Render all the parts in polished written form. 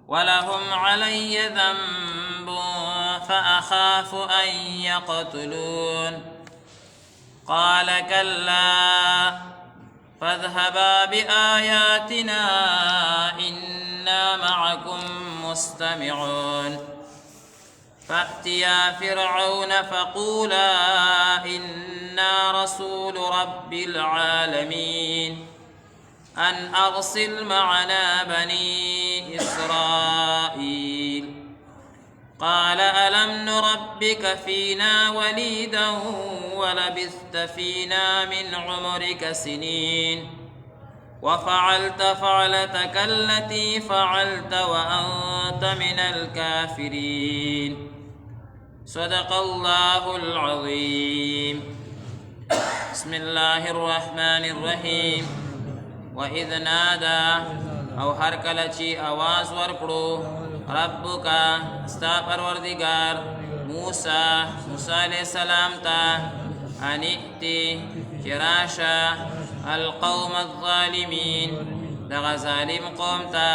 ولهم علي ذنب فأخاف أن يقتلون قال كلا فاذهبا بآياتنا إنا معكم مستمعون فأتيا فرعون فقولا إنا رسول رب العالمين أن أرسل معنا بني إسرائيل قال ألم نربك فينا وليدا ولبثت فينا من عمرك سنين وفعلت فعلتك التي فعلت وأنت من الكافرين صدق الله العظيم. بسم الله الرحمن الرحيم. وإذ نادى او هر کله چې आवाज ورکړو ربک استا پروردگار موسی علیہ السلام ته ان ائتی چراشا القوم الظالمین دغه ظالم قوم ته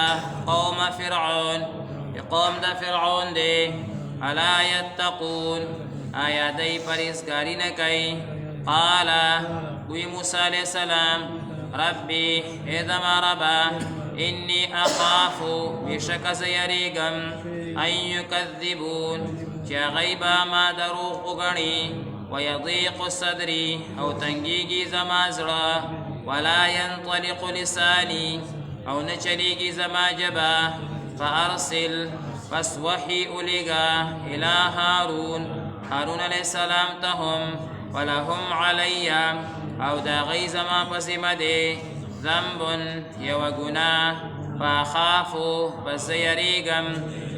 قوم فرعون قوم د فرعون دی الا یتقون آیا دی پرهیزګاری نه کوي قال وی موسی علیہ السلام ربی ای زما ربا انی اخاف بشک زیریګم ان یکذبون چې غیبا ما دروغ وګڼي ويضيق صدري او تنګيږي زما زړه ولا ينطلق لساني او نچليږي زما جبا فارسل پس وحي اوليغا الى هارون عليه السلام تهم ولهم علي او دا غي زما پسمه دي ذنب یو گناه فاخافو پس یریګم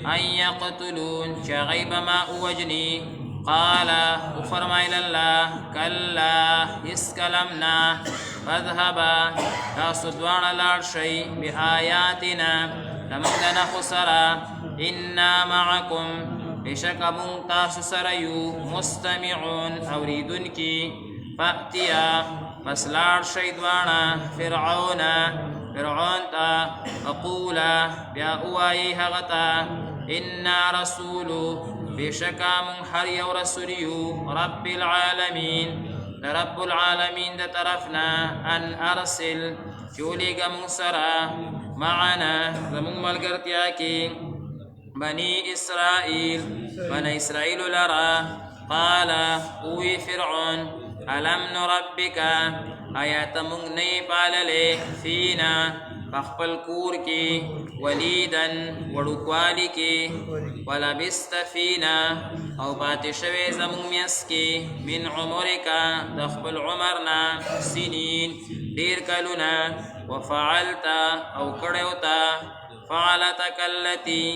ان يقتلون چې غیب ما اوجني قال وفرمایل الله كلا اسكلمنا فاذهبا تاسو دواړه لاړ شئ بآیاتنا زموږ د نښو سره انا معکم بشکه موږ تاسو سره یو مستمعون اوریدونکي فأتیا پس لاړ شئ دواړه فرعون ته فقولا بیا ووایئ هغه ته انا رسول بشکا من هر یو رسول یو رب العالمین رب العالمین د طرفنا ان ارسل چولیګه مون سره معنا زمون ملګرتیا کې بني اسرائیل لرا قال اوی فرعون الم نربک آیات مونږ نه پاللې فینا پخپل کور کې ولیدن وړوکوالی کې ولبست فینا او پاتې شوی زموږ میس کې من عمرکا د خپل عمرنا سنین ډیر کلونه وفعلت او کړیو تا فعلتک التی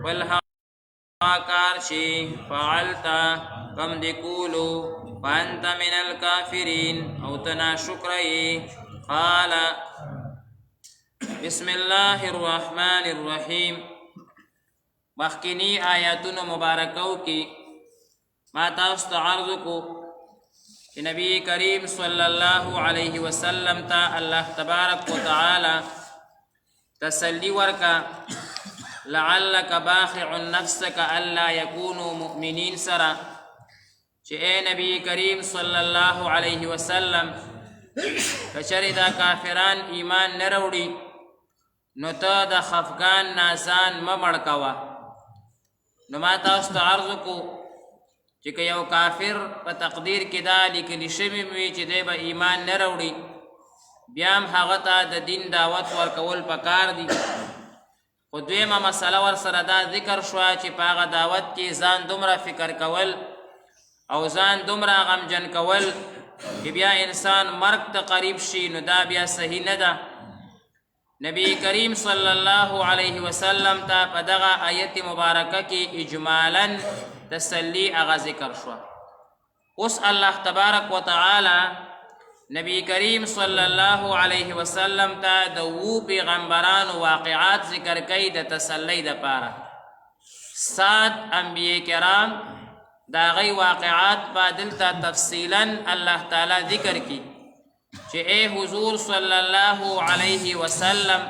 والهکار شي فعلت کم دی کولو وانت من الكافرین او تنا شکرئی قال بسم الله الرحمن الرحیم مخکینی آیاتونو مبارکو کی ما تاسو ته عرض کو چې نبی کریم صلی الله علیه وسلم ته الله تبارک وتعالی تسلی ورکا لعلک باخع نفسک الا یکونوا مؤمنین سرا چې اے نبی کریم صلی الله علیه وسلم کچری دا کافران ایمان نه وروړي نو ته د خفګان نازان ممړ کوه نو ما تاسو ته عرض کو چې که یو کافر په تقدیر کې دا لیکلی شوي وي چې دی به ایمان نه راوړي بیا هم هغه ته د دین دعوت ورکول پکار دي خو دویمه مسله ورسره دا ذکر شوه چې په هغه دعوت کې ځان دومره فکر کول او ځان دومره غمجن کول چې بیا انسان مرګ ته قریب شي نو دا بیا صحیح نه ده نبی کریم صلی الله علیه وسلم ته په دغه آیت مبارکه کې اجمالا تسلی هغه ذکر شوه اوس الله تبارک وتعالی نبی کریم صلی الله علیه وسلم ته د وو پیغمبرانو واقعات ذکر کوي د تسلی دپاره 7 انبیاء کرام دا غي واقعات با دلتا تفصیلا الله تعالی ذکر کی چې اے حضور صلی الله علیه وسلم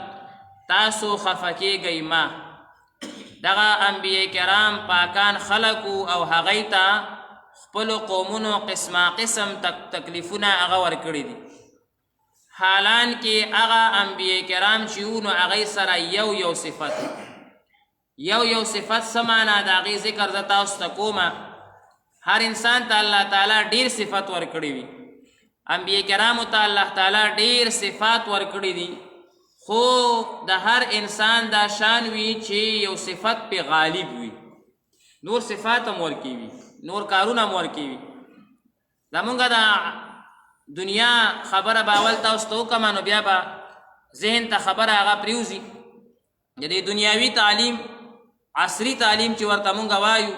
تاسو خفکی گئی ما دغه انبیاء کرام پاکان خلقو او هغوی ته خپلو قومونو قسمه قسم تکلیفونه هغه ورکړي دي. حالان کې هغه انبیاء کرام چې وو نو هغوی سره یو صفت یو صفت څه معنا د هغې ذکر زه تاسو ته کومه. هر انسان ته الله تعالی ډیر صفت ورکړي وي. انبیاء کرامو ته الله تعالی ډیر صفات ورکړي دي، خو د هر انسان دا شان وي چې یو صفت پې غالب وي، نور صفات هم ورکې وي، نور کارونه هم ورکې وي. زمونږ د دنیا خبره به اول تاسو ته وکړمه نو بیا به ذهن ته خبره هغه پرېوځي. د دې دنیاوي تعلیم عصري تعلیم چې ورته مونږ وایو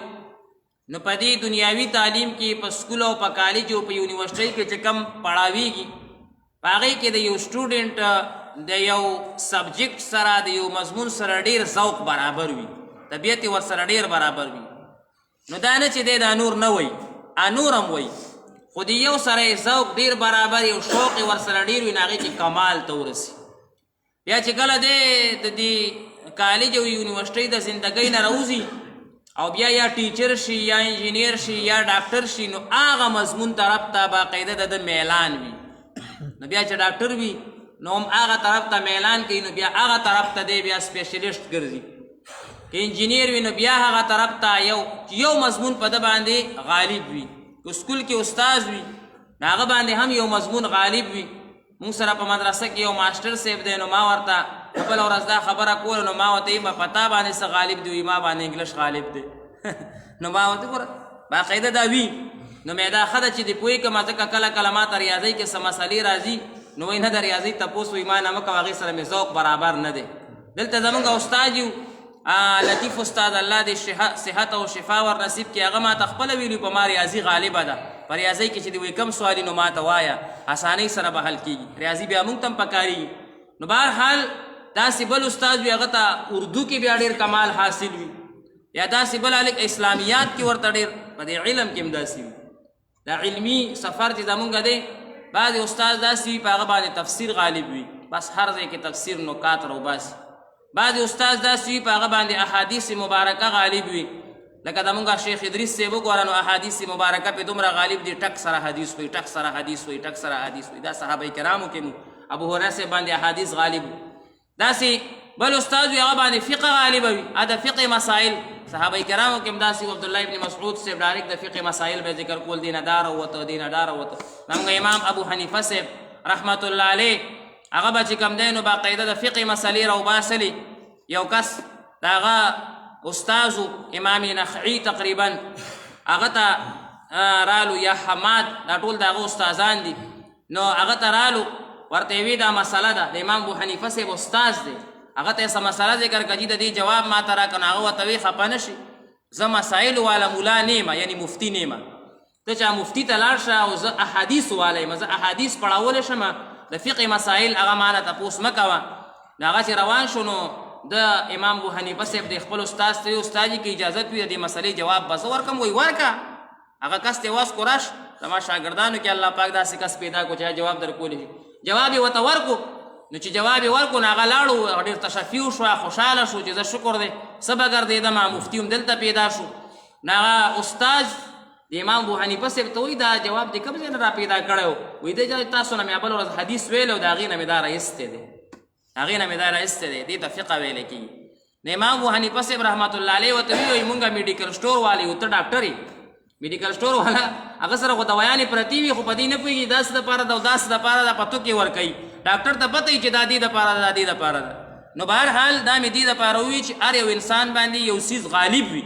نو په دې دنیاوي تعلیم کې په سکول او په کالج او په یونیورسټۍ کې چې کم پړاویږي په هغې کې د یو سټوډنټ د یو سبجیکټ سره د یو مضمون سره ډیر ذوق برابر وي، طبیعت یې ورسره ډیر برابر وي. نو دا نه چې دی دا نور نه وایي، نور هم وایي، خو د یو سره یې ذوق ډیر برابر یو شوق یې ورسره ډیر وي نو هغې کې کمال ته ورسي. بیا چې کله دی د دې کالج او یونیورسټۍ د زندګۍ نه راوځي او بیا یا ټیچر شي یا انجینیر شي یا ډاکټر شي نو هغه مضمون طرف ته باقاعده د میلان وي. نو بیا چې ډاکټر وي نو هم هغه طرف ته میلان کوي، نو بیا هغه طرف ته دی بیا سپیشلیسټ ګرځي. که انجینیر وي نو بیا هغه طرف ته یو مضمون په ده باندې غالب وي. که سکول کې استاذ وي نو هغه باندې هم یو مضمون غالب وي. مونږ سره په مدرسه کې یو ماسټر صاحب دی نو ما ورته بله ورځ دا خبره کوله نو ما ورته به په تا باندې څه غالب دی، ما باندې انګلیش غالب دی. نو ما ورته ګوره باقاعده دا وي نو مې دا ښه ده چې د پوهې کړمه، ځکه کله کله ما ته ریاضۍ کې څه مسلې راځي نو وایي نه د ریاضۍ تپوس وایي ما نه مه کوه، هغې سره مې ذوق برابر نه دی. دلته زمونږ استاد یو لطیف استاد الله دې صحت او شفا ور نصیب کړي، هغه ما ته خپله ویلي په ما ریاضي غالبه ده. په ریاضۍ کې چې د وایي کم سوالي نو ما ته وایه، اسانۍ سره به حل کېږي. ریاضي بیا موږ ته هم پکارېږي. نو بهرحال داسې بل استاد وي هغه ته اردو کې بیا ډېر کمال حاصل وي، یا داسې بل هلک اسلامیات کې ورته ډېر په دې علم کې هم داسې وي. دا علمي سفر چې زمونږ دی بعضې استاد داسې وي په هغه باندې تفسیر غالب وي، بس هر ځای کې تفسیر نکات راوباسي. بعضې استاد داسې وي په هغه باندې احادیث مبارکه غالب وي، لکه زمونږ شیخ ادریس صاحب وګوره نو احادیث مبارکه پې دومره غالب دي، ټک سره حدیث وي، ټک سره حدیث وي، ټک سره حدیث وي. دا صحابه کرامو کې ابو هریره صاحب باندې احادیث غالب وي. داسې بل استاد وي هغه باندې فقه غالبه وي، د فقه مسائل صحابه کرامو کې هم داسې عبدالله ابن مسعود صاحب ډایرکټ د فقه مسائل به ذکر کول، دینه دا راووته دینه دا راووته. زموږ امام ابو حنیفه صاحب رحمت الله علیه هغه به چې کوم دی نو باقاعده د فقه مسلې راوباسلې. یو کس د هغه استاذ امام نخعي تقریبا هغه ته رالو، یا حماد، دا ټول د هغه استادان دي. نو هغه ته رالو ورته یې وي دا مسله ده، د امام ابو حنیفه صاحب استاذ دی، هغه ته یې څه مسله ذکر کړه چې د دې جواب ما ته راکړه. نو هغه ورته وی خفه نه شي، زه مسایلو والا مولا نه یم، یعنې مفتي نه یم. ته چا مفتي ته لاړ شه او زه احادیث والا یم، زه احادیث پړاولی شم، د فقه مسایل هغه ما نه تپوس مه کوه. نو هغه چې روان شو نو د امام ابو حنیفه صاحب د خپل استاد ته وی استاد جي که اجازت وي د دې مسلې جواب به زه ورکړم. وایي ورکړه. هغه کس ته واس کو راش، زما شاګردانو کې الله پاک داسې کس پیدا کو چې جواب درکولی شي. جواب یې ورته ورکو. نو چې جواب یې ورکو نو هغه لاړو، ډېر تشفي شوه، خوشحاله شو چې زه شکر دی څه به ګرځېدم، مفتي هم دلته پیدا شو. نو هغه استاد د امام ابو حنیفه صاحب ته وایي دا جواب دې کوم ځای نه را پیدا کړی و؟ وایي دی تاسو نه مې بله ورځ حدیث ویلی و د هغې نه مې دا رایستی دی، هغې نه مې دا رایستی دی، دې ته فقه ویلی کېږي. د امام ابو حنیفه صاحب رحمت الله علیه ورته وایي مونږ میډیکل سټور والی یو، ته ډاکټر یې. میډیکل سټور والا هغه سره خو دوایانې پرتې وي خو په دې نه پوهېږي داسې دپاره ده او داسې دپاره ده، په توکې ورکوي. ډاکټر ته پته وي چې دا دې دپاره ده، دا دې دپاره ده. نو بهرحال دا مې دې دپاره ووي چې هر یو انسان باندې یو څیز غالب وي